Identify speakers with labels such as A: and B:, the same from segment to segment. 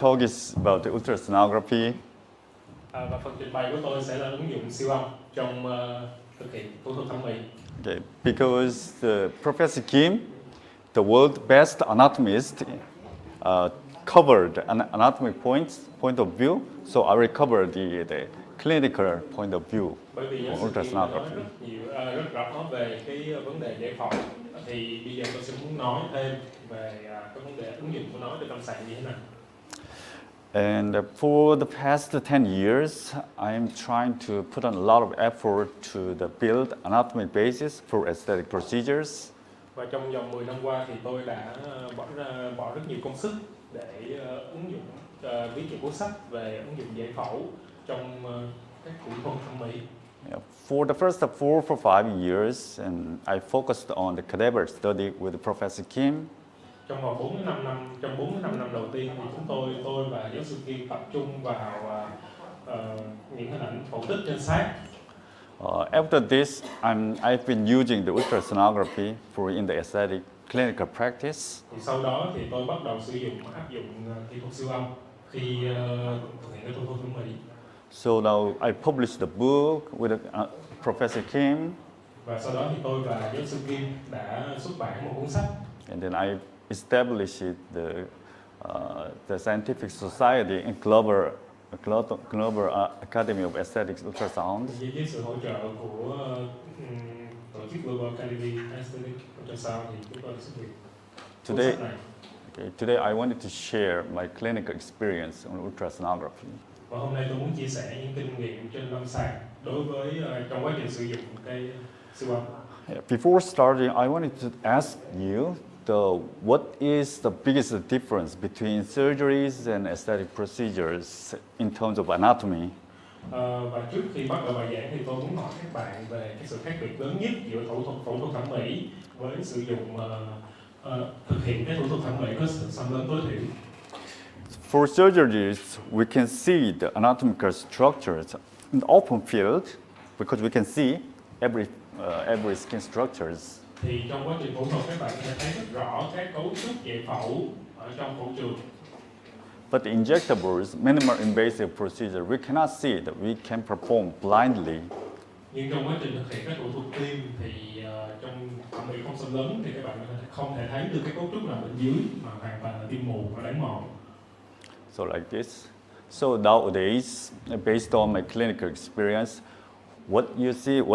A: Talk is about the ultrasonography.
B: Và phần trình bày của tôi sẽ là ứng dụng siêu âm trong thực hiện phẫu thuật thẩm mỹ.
A: Okay, because Professor Kim, the world's best anatomist, covered an anatomy point of view, so I will cover the clinical point of view
B: Bởi vì giáo
A: của
B: sư Kim đã nói
A: ultrasonography.
B: rất rõ về cái vấn đề giải phẫu, thì bây giờ tôi sẽ muốn nói thêm về cái vấn đề ứng dụng của nó để lâm sàng như thế nào.
A: And for the past 10 years, I am trying to put on a lot of effort to build anatomy basis for aesthetic procedures.
B: Và trong vòng 10 năm qua thì tôi đã bỏ rất nhiều công sức để ứng dụng viết những cuốn sách về ứng dụng giải phẫu trong các kỹ thuật thẩm mỹ.
A: For the first 4 or 5 years, and I focused on the cadaver study with Professor Kim.
B: Trong vòng 4 đến 5 năm, trong 4 đến 5 năm đầu tiên thì tôi và giáo sư Kim tập trung vào những hình ảnh phẫu tích trên xác.
A: After this, I've been using the ultrasonography in the aesthetic clinical practice.
B: Thì sau đó thì tôi bắt đầu áp dụng kỹ thuật siêu âm khi thực hiện cái thủ thuật thẩm mỹ.
A: So now I published the book with Professor Kim.
B: Và sau đó thì tôi và giáo sư Kim đã xuất bản một cuốn sách.
A: And then I established the scientific society in Global Academy of Aesthetics Ultrasound.
B: Với sự hỗ trợ của tổ chức Global Academy of Aesthetics Ultrasound thì chúng tôi đã xuất hiện.
A: Today I wanted to share my clinical experience on ultrasonography.
B: Và hôm nay tôi muốn chia sẻ những kinh nghiệm trên lâm sàng đối với trong quá trình sử dụng cái siêu âm.
A: Before starting, I wanted to ask you what is the biggest difference between surgeries and aesthetic procedures in terms of anatomy?
B: Và trước khi bắt đầu bài giảng thì tôi muốn hỏi các bạn về cái sự khác biệt lớn nhất giữa phẫu thuật thẩm mỹ với sử dụng thực hiện cái thủ thuật thẩm mỹ có sự xâm lấn tối thiểu.
A: For surgeries, we can see the anatomical structures in the open field because we can see every skin structures.
B: Thì trong quá trình phẫu thuật các bạn sẽ thấy rất rõ các cấu trúc giải phẫu ở trong phẫu trường.
A: But the injectables, minimal invasive procedure, we cannot see it. We can perform blindly.
B: Nhưng trong quá trình thực hiện các thủ thuật tiêm thì trong thẩm mỹ không xâm lấn thì các bạn không thể thấy được cái cấu trúc nằm bên dưới mà hoàn toàn là tiêm mù và đánh mòn.
A: So like this. So nowadays, based on my clinical experience, what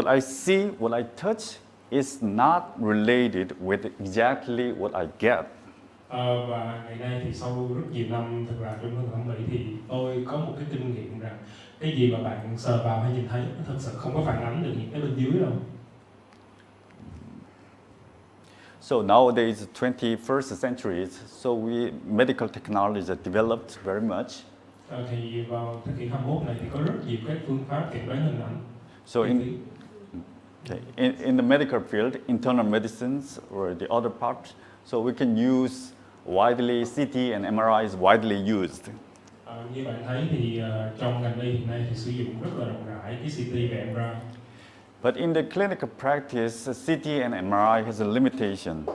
A: I see, what I touch is not related with exactly what I get.
B: Và ngày nay thì sau rất nhiều năm thực làm trong thẩm mỹ thì tôi có một cái kinh nghiệm rằng cái gì mà bạn sờ vào hay nhìn thấy nó thật sự không có phản ánh được những cái bên dưới đâu.
A: So nowadays, 21st century, so medical technology has developed very much.
B: Thì vào thế kỷ 21 này thì có rất nhiều các phương pháp chẩn đoán hình ảnh.
A: So in the medical field, internal medicines or the other part, so we can use widely, CT and MRI is widely used.
B: Như bạn thấy thì trong ngành y hiện nay thì sử dụng rất là rộng rãi cái CT và MRI.
A: But in the clinical practice, CT and MRI has a limitation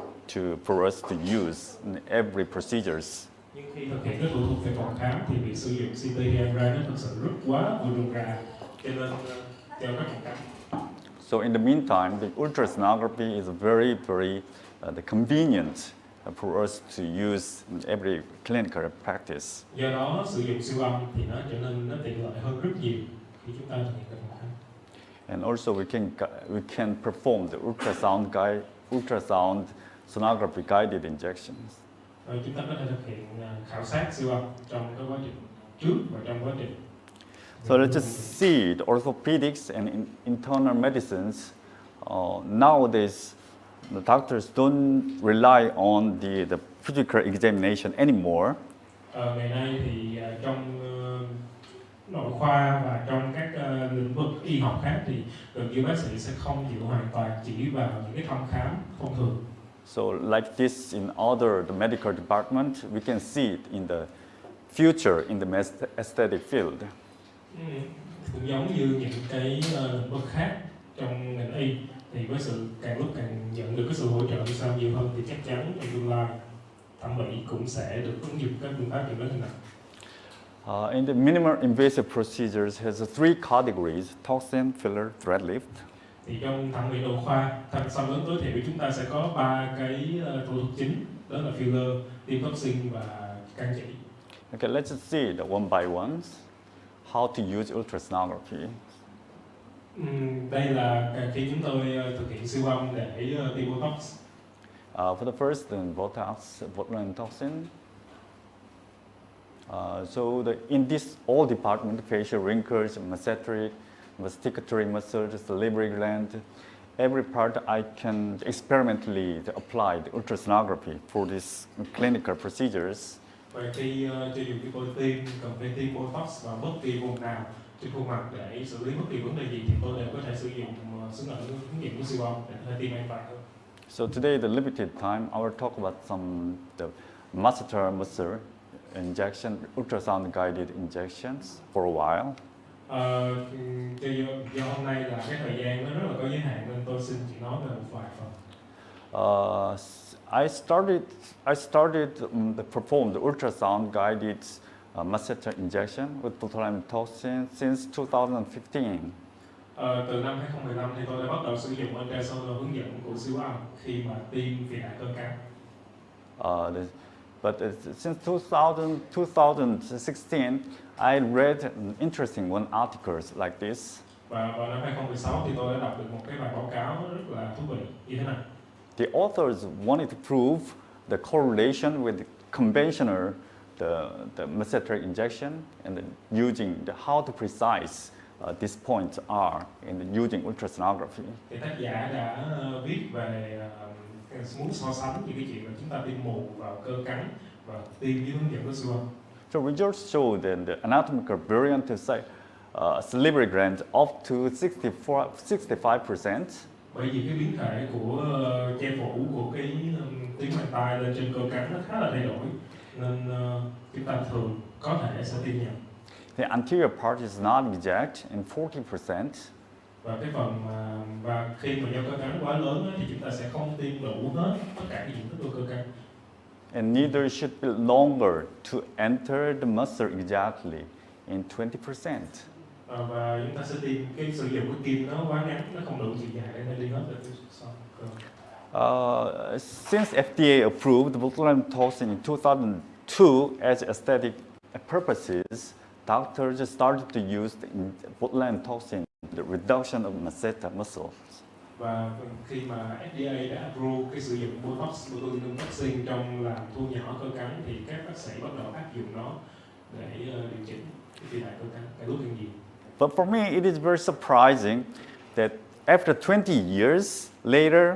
A: for us to use in every procedures.
B: Nhưng khi thực hiện các thủ thuật về phòng khám thì việc sử dụng CT hay MRI nó thực sự rất quá rườm rà, cho nên theo các phòng khám.
A: So in the meantime, the ultrasonography is very, very convenient for us to use in every clinical practice.
B: Do đó sử dụng siêu âm thì nó trở nên tiện lợi hơn rất nhiều khi chúng ta thực hiện các phòng khám.
A: And also we can perform the ultrasound sonography guided injections.
B: Chúng ta có thể thực hiện khảo sát siêu âm trong cái quá trình trước và trong quá trình.
A: So let's just see the orthopedics and internal medicines. Nowadays, the doctors don't rely on the physical examination anymore.
B: Ngày nay thì trong nội khoa và trong các lĩnh vực y học khác thì gần như bác sĩ sẽ không dựa hoàn toàn chỉ vào những cái thăm khám thông thường.
A: So like this in the medical department, we can see it in the future in the aesthetic field.
B: Cũng giống như những cái lĩnh vực khác trong ngành y thì với sự càng lúc càng nhận được cái sự hỗ trợ sau nhiều hơn thì chắc chắn trong tương lai thẩm mỹ cũng sẽ được ứng dụng các phương pháp chẩn đoán hình ảnh.
A: In the minimal invasive procedures has three categories: toxin, filler, thread lift.
B: Thì trong thẩm mỹ nội khoa, sau lớn tối thiểu chúng ta sẽ có ba cái thủ thuật chính, đó là filler, tiêm toxin và can chỉ.
A: Okay, let's just see the one by one. How to use ultrasonography.
B: Đây là khi chúng tôi thực hiện siêu âm để tiêm Botox.
A: For the first, then Botox, botulinum toxin. In this all department, facial wrinkles, masseteric, masticatory muscles, salivary gland, every part I can experimentally apply the ultrasonography for these clinical procedures.
B: Và khi cho dù tôi tiêm, cần phải tiêm Botox và bất kỳ vùng nào trên khuôn mặt để xử lý bất kỳ vấn đề gì thì tôi đều có thể sử dụng ứng dụng của siêu âm để có thể tiêm an toàn hơn.
A: So today, the limited time, I will talk about the masseter muscle injection, ultrasound guided injections for a while.
B: Do hôm nay là cái thời gian nó rất là có giới hạn nên tôi xin chỉ nói về một vài phần. I started to perform the ultrasound guided masseter injection with botulinum toxin since 2015. Từ năm 2015 thì tôi đã bắt đầu sử dụng ultrasound hướng dẫn của siêu âm khi mà tiêm phi đại cơ cắn.
A: But since 2016, I read interesting articles like this.
B: Và vào năm 2016 thì tôi đã đọc được một cái bài báo cáo rất là thú vị như thế này.
A: The authors wanted to prove the correlation with the conventional the masseter injection and using how to precise these points are in using ultrasonography.
B: Thì tác giả đã viết về muốn so sánh những cái chuyện là chúng ta tiêm mù vào cơ cắn và tiêm dưới hướng dẫn của siêu âm.
A: So results show that the anatomical variant salivary gland up to 65%.
B: Bởi vì cái biến thể của che phủ của cái tuyến vành tai lên trên cơ cắn nó khá là thay đổi nên chúng ta thường có thể sẽ tiêm nhầm.
A: The anterior part is not exact in 40%.
B: Và cái phần và khi mà do cơ cắn quá lớn thì chúng ta sẽ không tiêm đủ hết tất cả cái diện tích của cơ cắn.
A: And neither should be longer to enter the muscle exactly in 20%.
B: Và chúng ta sẽ tiêm cái sử dụng cái kim nó quá ngắn, nó không đủ chiều dài để đi hết được cơ.
A: Since FDA approved botulinum toxin in 2002 as aesthetic purposes, doctors started to use botulinum toxin the reduction of masseter muscles.
B: Và khi mà FDA đã approve cái sử dụng Botox, botulinum toxin trong làm thu nhỏ cơ cắn thì các bác sĩ bắt đầu áp dụng nó để điều chỉnh cái phi đại cơ cắn, cái đốt kinh diện.
A: But for me, it is very surprising that after 20 years later,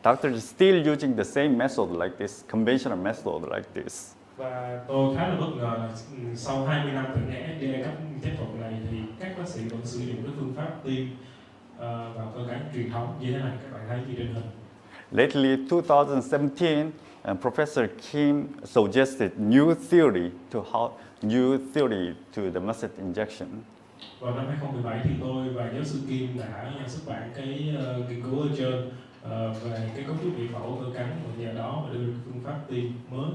A: doctors are still using the same method like this, conventional method like this.
B: Và tôi khá là bất ngờ là sau 20 năm từ ngày FDA cấp phép thuật này thì các bác sĩ vẫn sử dụng cái phương pháp tiêm vào cơ cắn truyền thống như thế này, các bạn thấy như trên hình.
A: Lately, 2017, Professor Kim suggested new theory to the masseter injection.
B: Vào năm 2017 thì tôi và giáo sư Kim đã xuất bản cái nghiên cứu ở trên về cái cấu trúc bị phẫu cơ cắn và nhờ đó mà đưa phương pháp tiêm mới.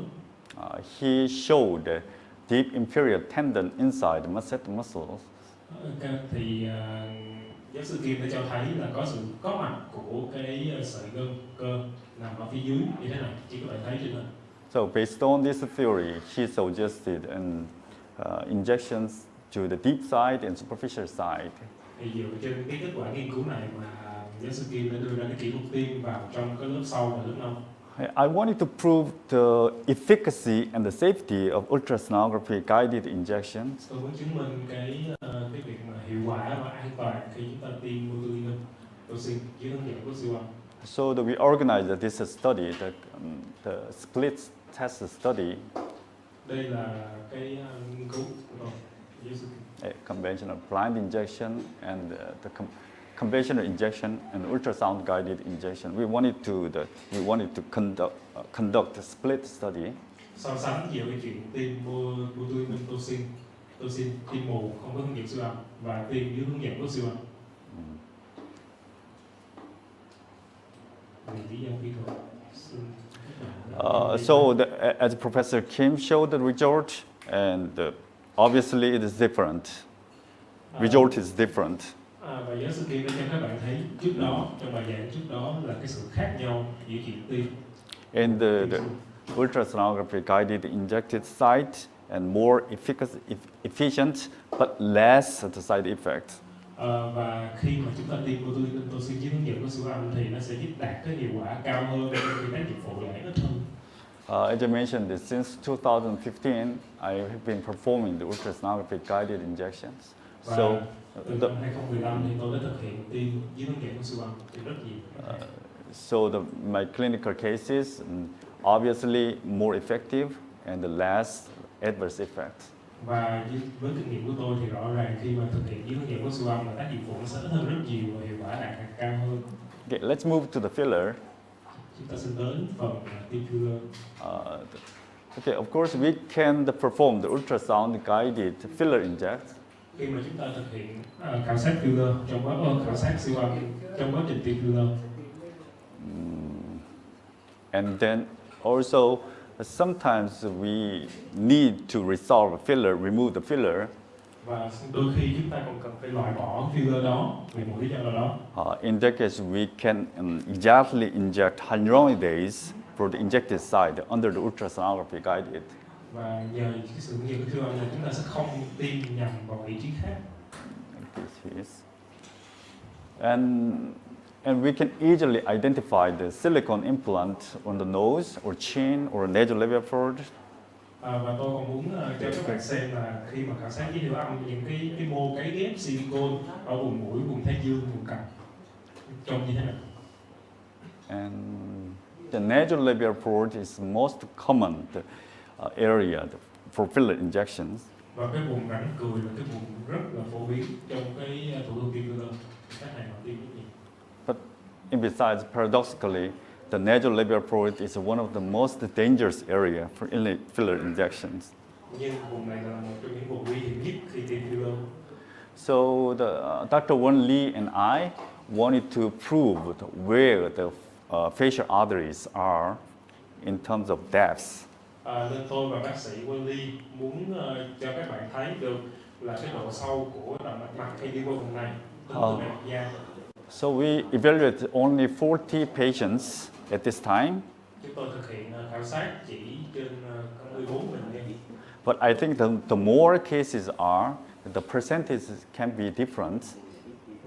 A: He showed the deep inferior tendon inside the masseter muscles.
B: Thì giáo sư Kim đã cho thấy là có sự có mặt của cái sợi gân cơ nằm ở phía dưới như thế này, chỉ có thể thấy trên hình.
A: So based on this theory, he suggested injections to the deep side and superficial side.
B: Thì dựa trên cái kết quả nghiên cứu này mà giáo sư Kim đã đưa ra cái kỹ thuật tiêm vào trong cái lớp sau và lớp nông.
A: I wanted to prove the efficacy and the safety of ultrasonography guided injections.
B: Tôi muốn chứng minh cái việc mà hiệu quả và an toàn khi chúng ta tiêm botulinum toxin dưới hướng dẫn của siêu âm.
A: So that we organized this study, the split test study.
B: Đây là cái nghiên cứu của tôi.
A: Conventional blind injection and the conventional injection and ultrasound guided injection. We wanted to conduct a split study.
B: So sánh giữa cái chuyện tiêm botulinum toxin tiêm mù không có hướng dẫn siêu âm và tiêm dưới hướng dẫn của siêu âm.
A: As Professor Kim showed the result, And obviously it is different. Result is different.
B: Và giáo sư Kim đã cho các bạn thấy trước đó, trong bài giảng trước đó là cái sự khác nhau giữa chuyện tiêm.
A: In the ultrasonography guided injected site and more efficient but less the side effects.
B: Và khi mà chúng ta tiêm botulinum dưới hướng dẫn của siêu âm thì nó sẽ giúp đạt cái hiệu quả cao hơn, khi tác dụng phụ lại ít hơn.
A: As I mentioned, since 2015, I have been performing the ultrasonography guided injections.
B: Và từ năm 2015 thì tôi đã thực hiện tiêm dưới hướng dẫn của siêu âm thì rất nhiều.
A: So my clinical cases obviously more effective and less adverse effects.
B: Và với kinh nghiệm của tôi thì rõ ràng khi mà thực hiện dưới hướng dẫn của siêu âm là tác dụng phụ nó sẽ ít hơn rất nhiều và hiệu quả đạt cao hơn.
A: Okay, let's move to the filler.
B: Chúng ta sẽ đến phần tiêm filler.
A: Okay, of course we can perform the ultrasound guided filler inject.
B: Khi mà chúng ta thực hiện khảo sát filler khảo sát siêu âm trong quá trình tiêm filler.
A: And then also sometimes we need to resolve a filler, remove the filler.
B: Và đôi khi chúng ta còn cần phải loại bỏ filler đó vì một lý do nào đó.
A: In that case, we can exactly inject hyaluronidase for the injected site under the ultrasonography guided.
B: Và nhờ cái sự hướng dẫn siêu âm này chúng ta sẽ không tiêm nhầm vào vị trí khác.
A: This is. And we can easily identify the silicone implant on the nose or chin or nasolabial fold.
B: Và tôi còn muốn cho các bạn xem là khi mà khảo sát với siêu âm những cái mô cấy ghép silicone ở vùng mũi, vùng thái dương, vùng cằm trông như thế nào.
A: And the nasolabial fold is most common area for filler injections.
B: Và cái vùng rãnh cười là cái vùng rất là phổ biến trong cái thủ thuật tiêm filler. Các này họ tiêm rất nhiều.
A: But besides, paradoxically, the nasolabial fold is one of the most dangerous area for filler injections.
B: Nhưng vùng này là một trong những vùng nguy hiểm nhất khi tiêm filler.
A: So Dr. Won Lee and I wanted to prove where the facial arteries are in terms of depth.
B: Nên tôi và bác sĩ Won Lee muốn cho các bạn thấy được là cái độ sâu của động mạch mặt khi đi qua vùng này, tính từ bề mặt da.
A: So we evaluated only 40 patients at this time.
B: Chúng tôi thực hiện khảo sát chỉ trên 14 bệnh nhân.
A: But I think the more cases are, the percentages can be different.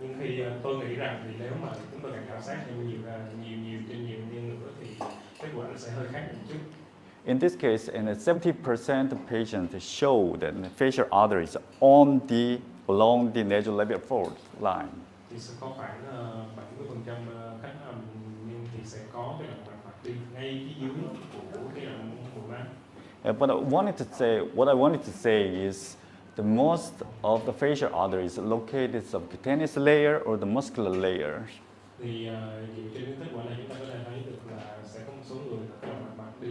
B: Nhưng khi tôi nghĩ rằng thì nếu mà chúng tôi càng khảo sát nhiều trên nhiều nhân nữa thì kết quả nó sẽ hơi khác một chút.
A: In this case, 70% of patients show that the facial arteries along the nasolabial fold line.
B: Thì sẽ có khoảng 70% khách nhưng thì sẽ có cái động mạch mặt đi ngay phía dưới của cái động mạch má.
A: But what I wanted to say is the most of the facial arteries located subcutaneous layer or the muscular layer.
B: Thì dựa trên cái kết quả này chúng ta có thể thấy được là sẽ có một số người động mạch mặt đi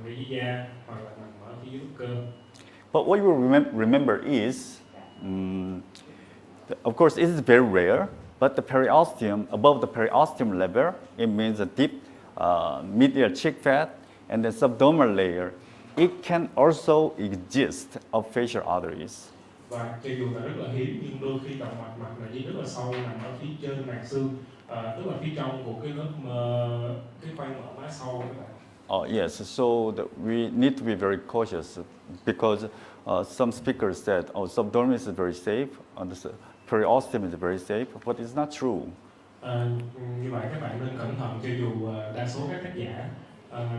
B: ngay dưới da hoặc là nằm ở phía dưới cơ.
A: But what you will remember is, of course, it is very rare. But the periosteum, above the periosteum level, it means a deep medial cheek fat, and the subdermal layer. It can also exist of facial arteries.
B: Và cho dù là rất là hiếm nhưng đôi khi động mạch mặt là đi rất là sâu nằm ở phía trên màng xương, tức là phía trong của cái lớp cái khoang mở má sau các bạn.
A: Yes, so we need to be very cautious because some speakers said, subdermis is very safe, the periosteum is very safe, but it's not true.
B: Như vậy các bạn nên cẩn thận cho dù đa số các tác giả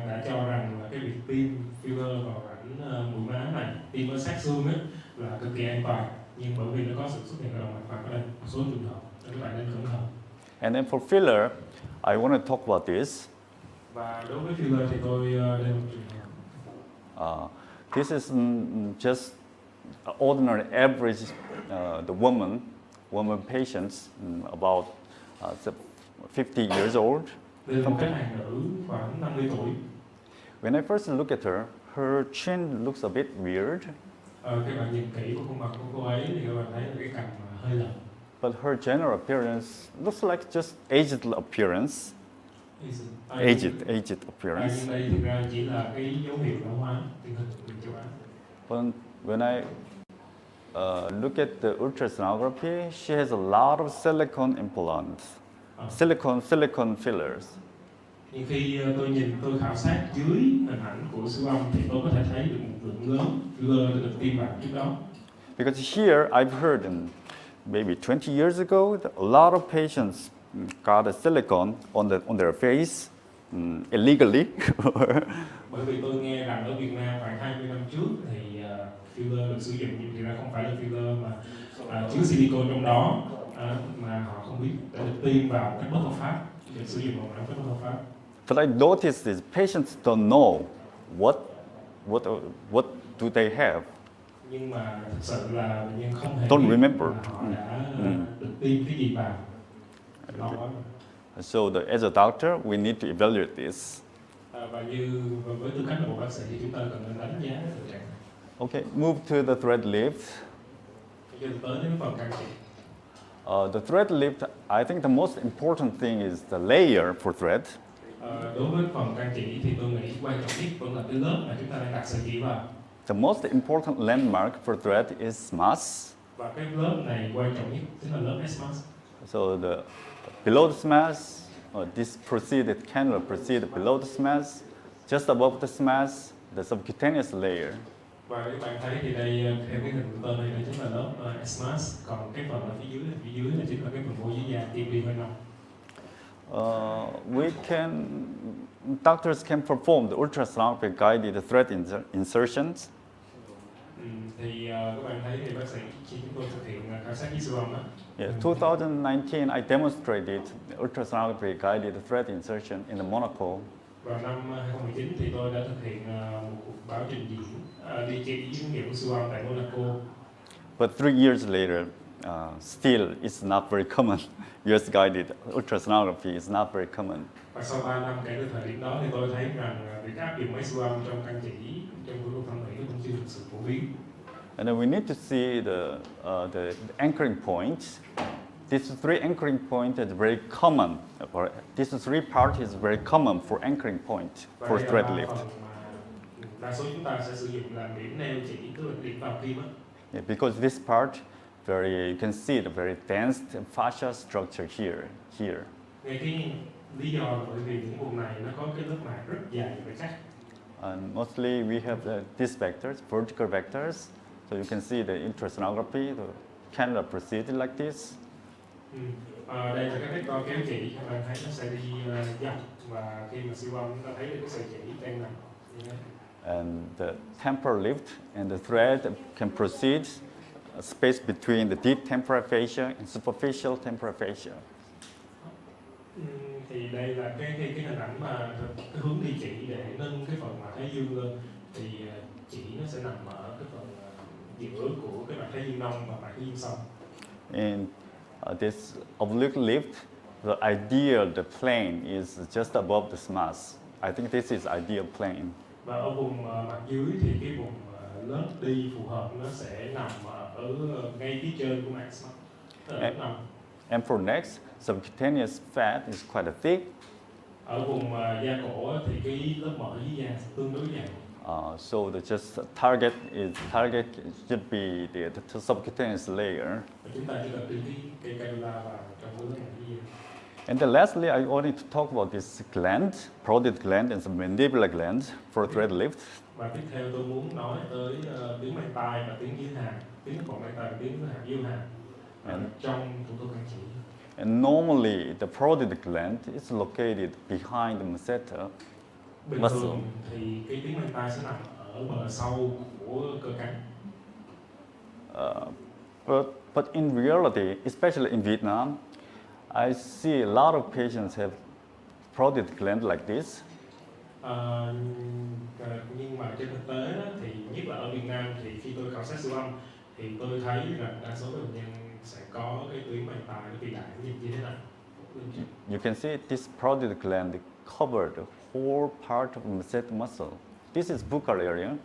B: đã cho rằng là cái việc tiêm filler vào rãnh mũi má này, tiêm ở sát xương ấy, là cực kỳ an toàn, nhưng bởi vì nó có sự xuất hiện ở động mạch mặt ở đây một số trường hợp nên các bạn nên cẩn thận.
A: And then for filler, I want to talk about this.
B: Và đối với filler thì tôi đây một trường hợp.
A: This is just ordinary average the woman patients about 50 years old.
B: Đây là một khách hàng nữ khoảng 50 tuổi.
A: When I first look at her chin looks a bit weird.
B: Các bạn nhìn kỹ vào khuôn mặt của cô ấy thì các bạn thấy là cái cằm hơi lệch.
A: But her general appearance looks like just aged appearance. Aged appearance.
B: Nhưng đây thực ra chỉ là cái dấu hiệu lão hóa, tình hình của châu Á.
A: When I look at the ultrasonography, she has a lot of silicone implants, silicone fillers.
B: Nhưng khi tôi khảo sát dưới hình ảnh của siêu âm thì tôi có thể thấy được một lượng lớn filler được tiêm vào trước đó.
A: Because here I've heard maybe 20 years ago, a lot of patients got a silicone on their face illegally.
B: Bởi vì tôi nghe rằng ở Việt Nam khoảng 20 năm trước thì filler được sử dụng nhưng thực ra không phải là filler mà chứa silicone trong đó mà họ không biết đã được tiêm vào cách bất hợp pháp, được sử dụng vào cách bất hợp pháp.
A: But I noticed is patients don't know what do they have.
B: Nhưng mà thực sự là bệnh nhân không hề
A: Don't
B: biết
A: remember.
B: là họ đã được tiêm cái gì vào.
A: So as a doctor, we need to evaluate this.
B: Và với tư cách là một bác sĩ thì chúng ta cần nên đánh giá cái thực trạng.
A: Okay, move to the thread lift.
B: Bây giờ tới đến phần can trị.
A: The thread lift, I think the most important thing is the layer for thread.
B: Đối với phần can trị thì tôi nghĩ quan trọng nhất vẫn là cái lớp mà chúng ta đang đặt sợi chỉ vào.
A: The most important landmark for thread is mass.
B: Và cái lớp này quan trọng nhất chính là lớp S-mass.
A: So below the mass, this cannula proceeded below the mass, just above the mass, the subcutaneous layer.
B: Và các bạn thấy thì đây theo cái hình tên này chính là lớp S-mass, còn cái phần ở phía dưới là chính là cái phần mô dưới da tiêm đi hơi nông.
A: Doctors can perform the ultrasonography guided thread insertions.
B: Thì các bạn thấy thì bác sĩ khi chúng tôi thực hiện khảo sát với siêu âm đó.
A: Yeah, 2019 I demonstrated ultrasonography guided thread insertion in Monaco.
B: Vào năm 2019 thì tôi đã thực hiện một cuộc báo trình diễn đi chỉ ứng nghiệm siêu âm tại Monaco.
A: But 3 years later, still it's not very common. US guided ultrasonography is not very common.
B: Và sau 3 năm kể từ thời điểm đó thì tôi thấy rằng việc áp dụng máy siêu âm trong can chỉ trong phẫu thuật thẩm mỹ cũng chưa thực sự phổ biến.
A: And then we need to see the anchoring points. These 3 anchoring points is very common. These 3 parts is very common for anchoring point for thread lift.
B: Đa số chúng ta sẽ sử dụng là điểm neo chỉ, tức là điểm vào kim á.
A: Yeah, because this part you can see the very dense fascia structure here.
B: Ngay cái lý do là bởi vì những vùng này nó có cái lớp mạc rất dày và chắc.
A: And mostly we have these vectors, vertical vectors. So you can see the ultrasonography, the cannula proceeded like this.
B: Đây là các vector kéo chỉ, các bạn thấy nó sẽ đi dọc và khi mà siêu âm chúng ta thấy được cái sợi chỉ đang nằm như thế.
A: And the temporal lift and the thread can proceed space between the deep temporal fascia and superficial temporal fascia.
B: Thì đây là cái hình ảnh mà cái hướng đi chỉ để nâng cái phần mà thái dương lên, thì chỉ nó sẽ nằm ở cái phần giữa của cái mặt thái dương nông và mặt thái dương sông.
A: In this oblique lift, the ideal plane is just above the mass. I think this is ideal plane.
B: Và ở vùng mặt dưới thì cái vùng lớp đi phù hợp nó sẽ nằm ở ngay phía trên của mặt nằm.
A: And for next, subcutaneous fat is quite thick.
B: Ở vùng da cổ thì cái lớp mỡ dưới da tương đối dày.
A: So the target should be the subcutaneous layer.
B: Chúng ta chỉ cần đưa cái cannula vào trong cái lớp mỡ dưới da.
A: And then lastly, I wanted to talk about this gland, parotid gland and the mandibular gland for thread lift.
B: Và tiếp theo tôi muốn nói tới tuyến mang tai và tuyến dưới hàm, tuyến vòng mang tai và tuyến hàm dưới hàm trong thủ thuật can chỉ.
A: And normally, the parotid gland is located behind the masseter
B: Bình
A: muscle.
B: thường thì cái tuyến mang tai sẽ nằm ở bờ sau của cơ cánh.
A: But in reality, especially in Vietnam, I see a lot of patients have parotid gland like this.
B: Nhưng mà trên thực tế đó, thì nhất là ở Việt Nam thì khi tôi khảo sát siêu âm thì tôi thấy rằng đa số bệnh nhân sẽ có cái tuyến mang tai nó bị đại như thế này.
A: You can see this parotid gland covered the whole part of the masseter muscle. This is buccal area.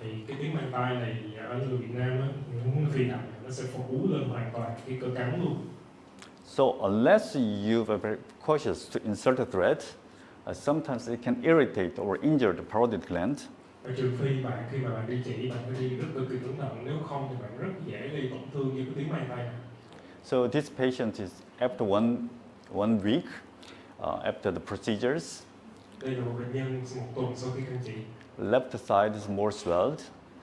B: Thì cái tuyến mang tai này ở người Việt Nam á, muốn phi đại nó sẽ phủ lên hoàn toàn cái cơ cắn luôn.
A: So unless you are very cautious to insert a thread, sometimes it can irritate or injure the parotid gland.
C: Trừ phi khi mà bạn đi chỉ bạn phải đi rất cực kỳ cẩn thận, nếu không thì bạn rất dễ gây tổn thương như cái tuyến mang tay này.
A: So this patient is after one week after the procedures.
C: Đây là một bệnh nhân một tuần sau khi can trị.
A: Left side is more swelled.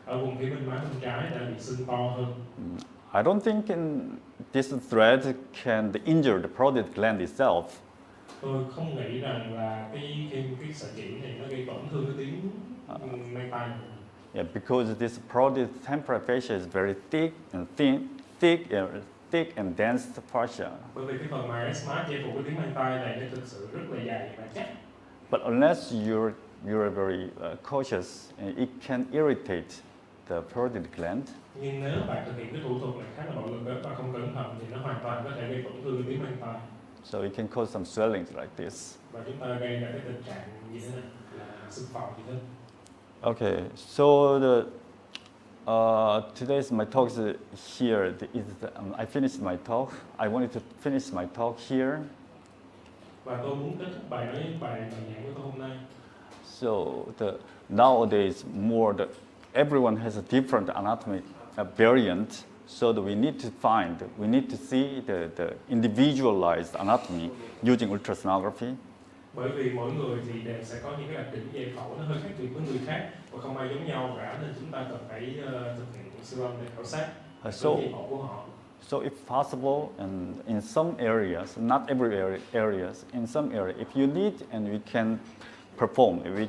C: Ở vùng phía bên má bên trái đã bị sưng to hơn.
A: I don't think this thread can injure the parotid gland itself.
C: Tôi không nghĩ rằng là cái sợi chỉ này nó gây tổn thương cái tuyến mang tay.
A: Yeah, because this parotid temporal fascia is very thick and thin, thick and dense fascia.
C: Bởi vì cái phần marasma che phủ cái tuyến mang tay này nó thực sự rất là dày và chắc.
A: But unless you're very cautious, it can irritate the parotid gland.
C: Nhưng nếu bạn thực hiện cái thủ thuật này khá là bạo lực và không cẩn thận thì nó hoàn toàn có thể gây tổn thương cái tuyến mang tay.
A: So it can cause some swelling like this.
C: Và chúng ta gây ra cái tình trạng như thế này là sưng phồng như thế.
A: Okay, so today's my talk is here. I finished my talk. I wanted to finish my talk here.
C: Và tôi muốn kết thúc bài giảng của tôi hôm nay.
A: So nowadays everyone has a different anatomic variant. So that we need to see the individualized anatomy using ultrasonography.
C: Bởi vì mỗi người thì đều sẽ có những cái đặc điểm về phẫu nó hơi khác biệt với người khác và không ai giống nhau cả, nên chúng ta cần phải thực hiện siêu âm để khảo sát về phẫu của họ.
A: So if possible, and in some areas, not every areas, in some area, if you need and we can perform, we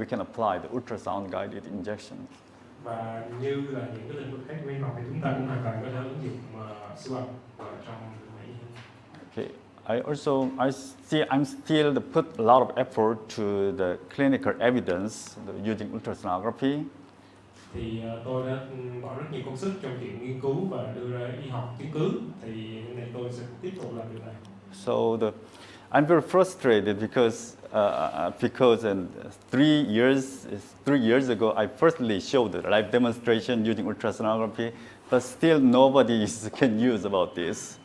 A: can apply the ultrasound guided injection.
C: Và như là những cái lĩnh vực khác nguyên học thì chúng ta cũng hoàn toàn có thể ứng dụng siêu âm trong Mỹ.
A: Okay. I'm still put a lot of effort to the clinical evidence using ultrasonography.
C: Thì tôi đã bỏ rất nhiều công sức trong chuyện nghiên cứu và đưa ra y học chứng cứ. Thì nên tôi sẽ tiếp tục làm điều này.
A: So I'm very frustrated because 3 years ago I firstly showed the live demonstration using ultrasonography, but still nobody can use about this.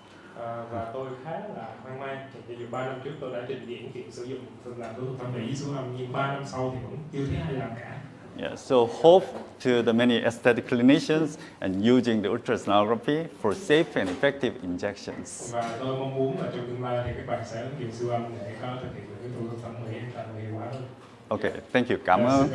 C: Và tôi khá là hoang mang. Vì 3 năm trước tôi đã trình diễn chuyện sử dụng làm thủ thuật thẩm mỹ siêu âm, nhưng 3 năm sau thì vẫn chưa thấy ai làm cả.
A: Yeah, so hope to the many aesthetic clinicians and using the ultrasonography for safe and effective injections.
C: Và tôi mong muốn là trong tương lai thì các bạn sẽ ứng dụng siêu âm để có thực hiện được cái thủ thuật thẩm mỹ hiệu quả hơn.
A: Okay, thank you. Cảm ơn.